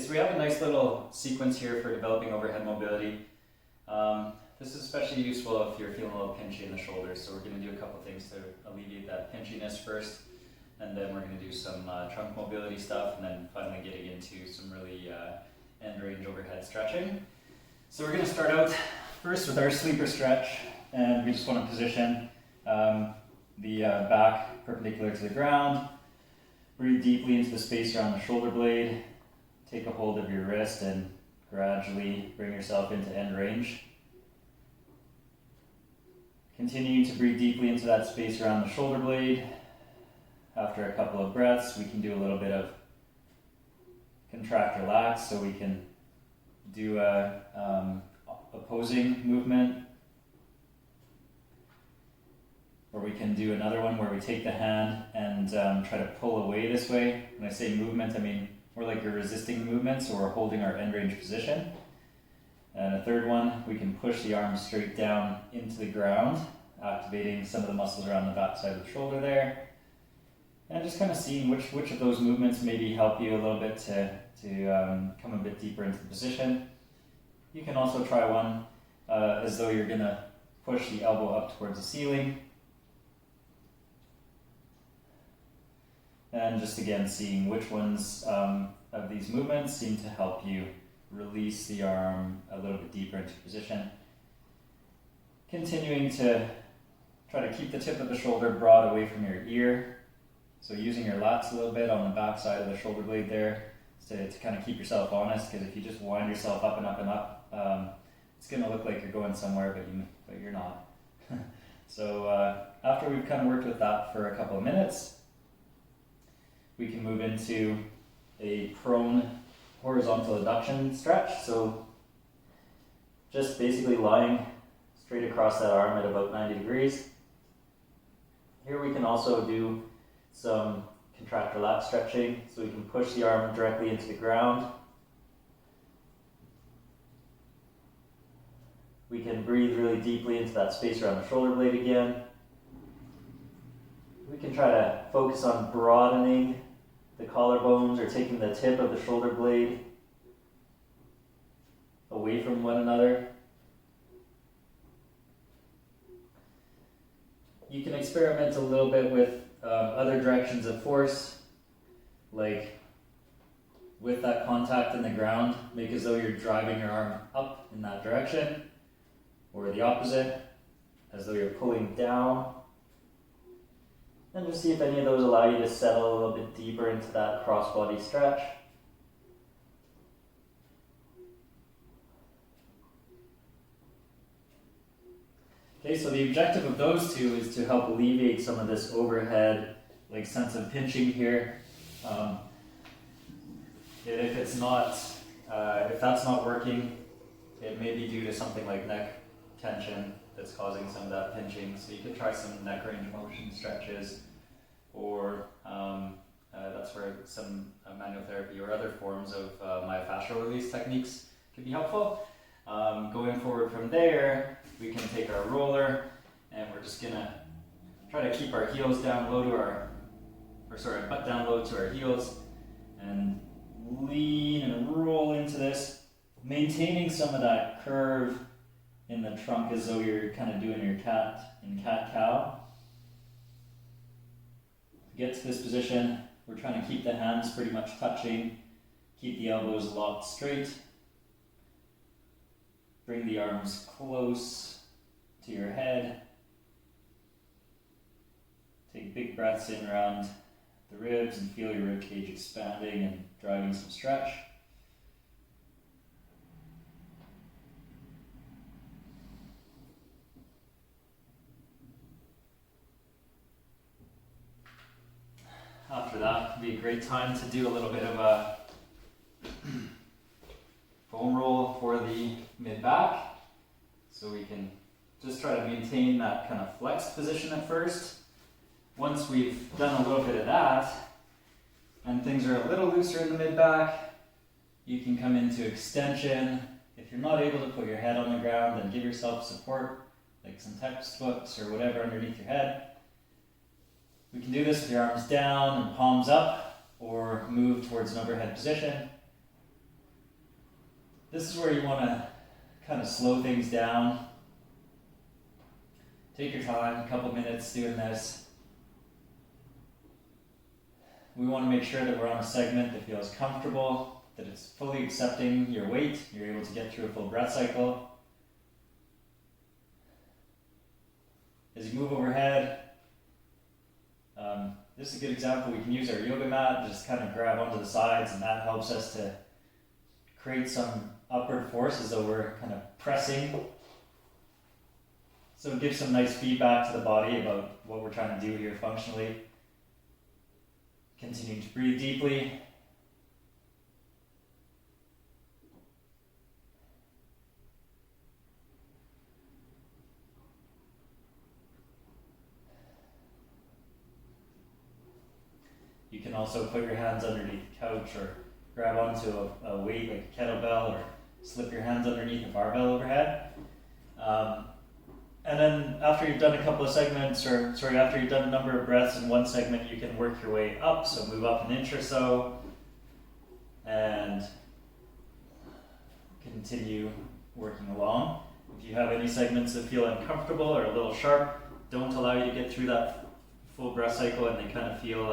So we have a nice little sequence here for developing overhead mobility. This is especially useful if you're feeling a little pinchy in the shoulders. So we're going to do a couple things to alleviate that pinchiness first, and then we're going to do some trunk mobility stuff, and then finally getting into some really end range overhead stretching. So we're going to start out first with our sleeper stretch, and we just want to position the back perpendicular to the ground. Breathe deeply into the space around the shoulder blade. Take a hold of your wrist and gradually bring yourself into end range. Continuing to breathe deeply into that space around the shoulder blade. After a couple of breaths, we can do a little bit of contract, relax, so we can do a opposing movement. Or we can do another one where we take the hand and try to pull away this way. When I say movement, I mean more like you're resisting movement, so we're holding our end range position. And a third one, we can push the arms straight down into the ground, activating some of the muscles around the back side of the shoulder there. And just kind of seeing which of those movements maybe help you a little bit to come a bit deeper into the position. You can also try one as though you're going to push the elbow up towards the ceiling. And just again seeing which ones of these movements seem to help you release the arm a little bit deeper into position. Continuing to try to keep the tip of the shoulder broad away from your ear. So using your lats a little bit on the back side of the shoulder blade there to kind of keep yourself honest, because if you just wind yourself up and up and up, it's going to look like you're going somewhere, but you're not. So after we've kind of worked with that for a couple of minutes, we can move into a prone horizontal adduction stretch. So just basically lying straight across that arm at about 90 degrees. Here we can also do some contract relax stretching, so we can push the arm directly into the ground. We can breathe really deeply into that space around the shoulder blade again. We can try to focus on broadening the collarbones or taking the tip of the shoulder blade away from one another. You can experiment a little bit with other directions of force, like with that contact in the ground, make as though you're driving your arm up in that direction, or the opposite, as though you're pulling down. And just see if any of those allow you to settle a little bit deeper into that cross-body stretch. Okay, so the objective of those two is to help alleviate some of this overhead, like sense of pinching here. If it's not, if that's not working, it may be due to something like neck tension that's causing some of that pinching. So you could try some neck range of motion stretches, or that's where some manual therapy or other forms of myofascial release techniques could be helpful. Going forward from there, we can take our roller, and we're just gonna try to keep our heels down low to butt down low to our heels, and lean and roll into this, maintaining some of that curve in the trunk as though you're kind of doing your cat-cow. To get to this position, we're trying to keep the hands pretty much touching, keep the elbows locked straight. Bring the arms close to your head. Take big breaths in around the ribs and feel your rib cage expanding and driving some stretch. After that, it'd be a great time to do a little bit of a foam roll for the mid-back. So we can just try to maintain that kind of flexed position at first. Once we've done a little bit of that, and things are a little looser in the mid-back, you can come into extension. If you're not able to put your head on the ground, then give yourself support, like some textbooks or whatever underneath your head. We can do this with your arms down and palms up, or move towards an overhead position. This is where you want to kind of slow things down. Take your time, a couple minutes doing this. We want to make sure that we're on a segment that feels comfortable, that it's fully accepting your weight, you're able to get through a full breath cycle. As you move overhead, this is a good example. We can use our yoga mat, just kind of grab onto the sides, and that helps us to create some upward force as though we're kind of pressing. So it gives some nice feedback to the body about what we're trying to do here functionally. Continuing to breathe deeply. You can also put your hands underneath the couch or grab onto a weight like a kettlebell or slip your hands underneath a barbell overhead. And then after you've done a couple of segments, after you've done a number of breaths in one segment, you can work your way up. So move up an inch or so and continue working along. If you have any segments that feel uncomfortable or a little sharp, don't allow you to get through that full breath cycle and they kind of feel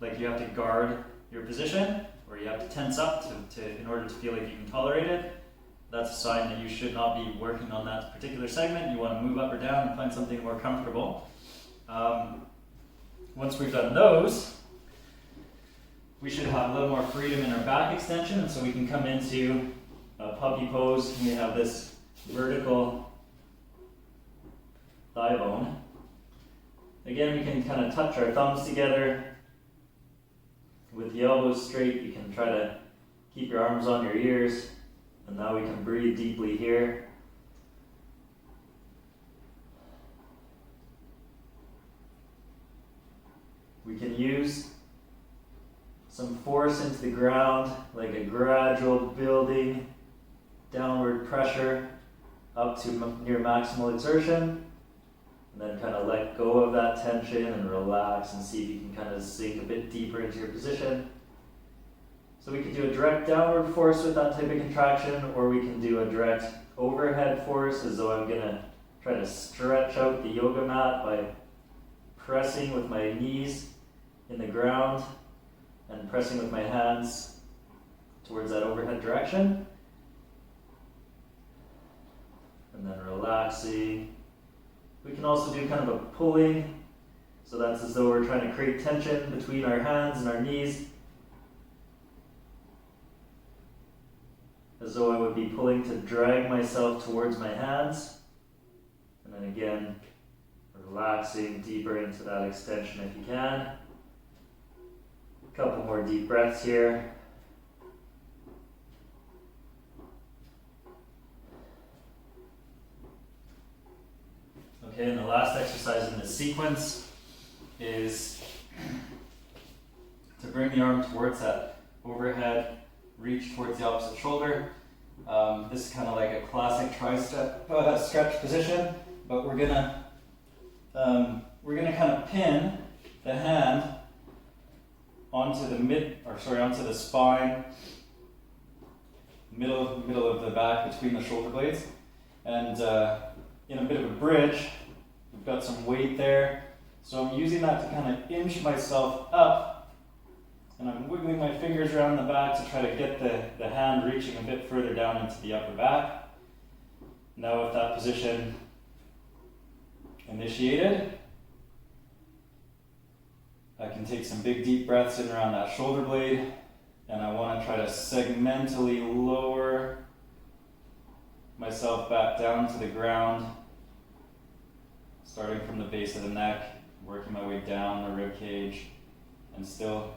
like you have to guard your position or you have to tense up in order to feel like you can tolerate it. That's a sign that you should not be working on that particular segment. You want to move up or down and find something more comfortable. Once we've done those, we should have a little more freedom in our back extension, and so we can come into a puppy pose. We have this vertical thigh bone. Again, we can kind of touch our thumbs together with the elbows straight. You can try to keep your arms on your ears. And now we can breathe deeply here. We can use some force into the ground, like a gradual building downward pressure up to near maximal exertion. And then kind of let go of that tension and relax and see if you can kind of sink a bit deeper into your position. So we can do a direct downward force with that type of contraction, or we can do a direct overhead force as though I'm going to try to stretch out the yoga mat by pressing with my knees in the ground and pressing with my hands towards that overhead direction. And then relaxing. We can also do kind of a pulling, so that's as though we're trying to create tension between our hands and our knees, as though I would be pulling to drag myself towards my hands. And then again, relaxing deeper into that extension if you can. A couple more deep breaths here. Okay, and the last exercise in this sequence is to bring the arm towards that overhead reach towards the opposite shoulder. This is kind of like a classic tricep stretch position, but we're gonna kind of pin the hand onto the spine, middle of the back between the shoulder blades, and in a bit of a bridge, we've got some weight there. So I'm using that to kind of inch myself up. And I'm wiggling my fingers around the back to try to get the hand reaching a bit further down into the upper back. Now with that position initiated, I can take some big deep breaths in around that shoulder blade, and I want to try to segmentally lower myself back down to the ground, starting from the base of the neck, working my way down the rib cage, and still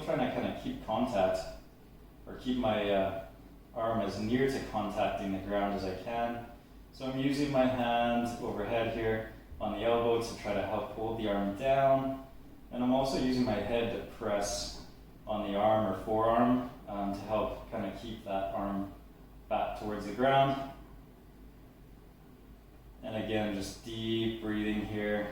trying to kind of keep contact, or keep my arm as near to contacting the ground as I can. So I'm using my hand overhead here on the elbow to try to help hold the arm down, and I'm also using my head to press on the arm or forearm to help kind of keep that arm back towards the ground. And again, just deep breathing here.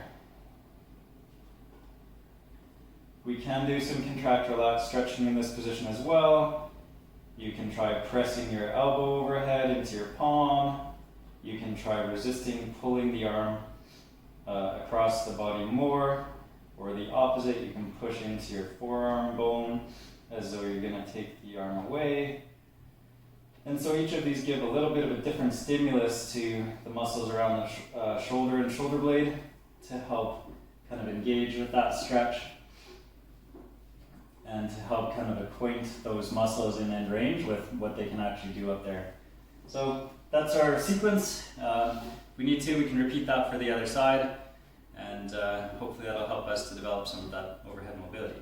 We can do some contract, relax, stretching in this position as well. You can try pressing your elbow overhead into your palm. You can try resisting pulling the arm across the body more, or the opposite, you can push into your forearm bone as though you're going to take the arm away. And so each of these give a little bit of a different stimulus to the muscles around the shoulder and shoulder blade to help kind of engage with that stretch and to help kind of acquaint those muscles in end range with what they can actually do up there. So that's our sequence. If we need to, we can repeat that for the other side, and hopefully that'll help us to develop some of that overhead mobility.